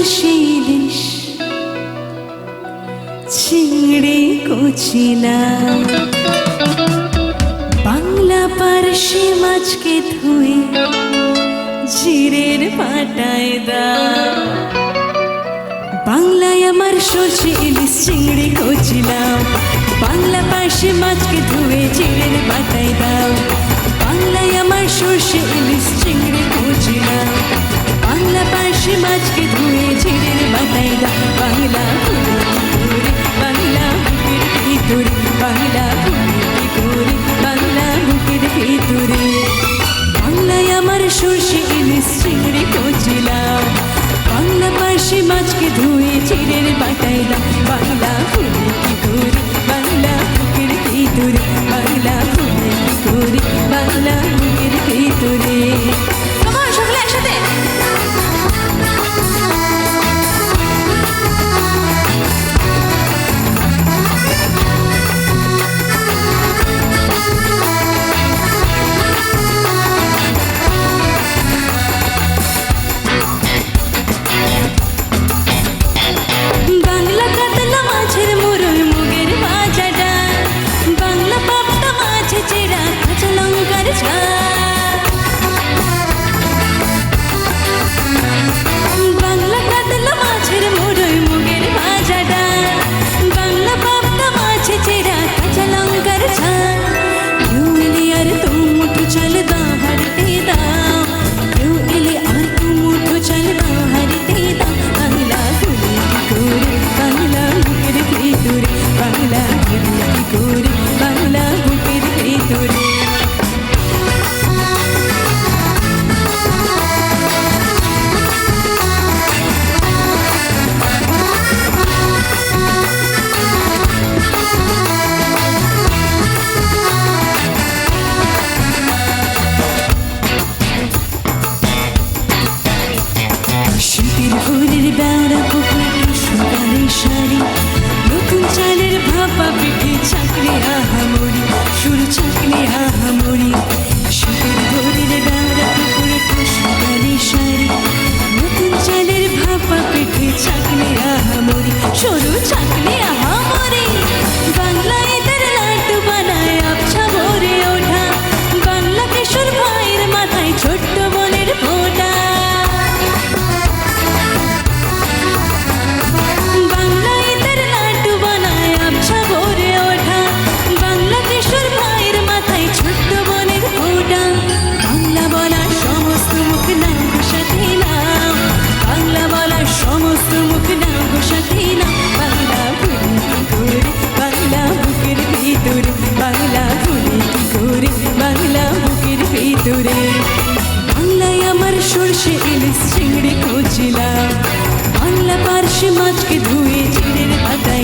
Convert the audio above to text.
সর্ষে ইলিশ চিংড়ি কচিলা বাংলা পার্শে মাছকে ধুয়ে জিরের পাটায় দাও। বাংলায় আমার সর্ষে ইলিশ চিংড়ি কচিলা বাংলা পার্শে মাছকে ধুয়ে জিরের পাটায় দাও। বাংলায় আমার সর্ষে ইলিশ চিংড়ি কচিলা বাংলা পার্শে মাছকে ধুয়ে জিরের পাটায় দাও। বাংলা বাংলা বুকের ভিতরে বাংলা ভিতরে বাংলা বুকের ভিতরে বাংলায় আমার সর্ষে ইলিশ চিংড়ি কচিলা বাংলা পার্শে মাছকে ধুয়ে জিরের পাটায় দাও। বাংলা ফুলে কি করে বাংলা বুকের ভিতরে বাংলা ফুলে কি করে বাংলা বুকের ভিতরে। তোমার সকলে একসাথে নতুন চালের ভাপা পিঠে চাকরি আহামরি সুর চাকরি আহামরি শীতের ভোরের ডাঁড়া পুকুরে কুসুমারি শাড়ি নতুন চালের ভাপা পিঠে চাকরি আহামরি সরু চাকরি আহামরি বাংলা এদের লাড্ডু বানায় আবছা ভরে ওঠা বাংলা কিশোর ভাইয়ের মাথায় ছোট্ট বোনের ফোঁটা বাংলায় আমার সর্ষে ইলিশ চিংড়ি কচিলা বাংলা পার্শে মাছকে ধুয়ে জিরের পাতা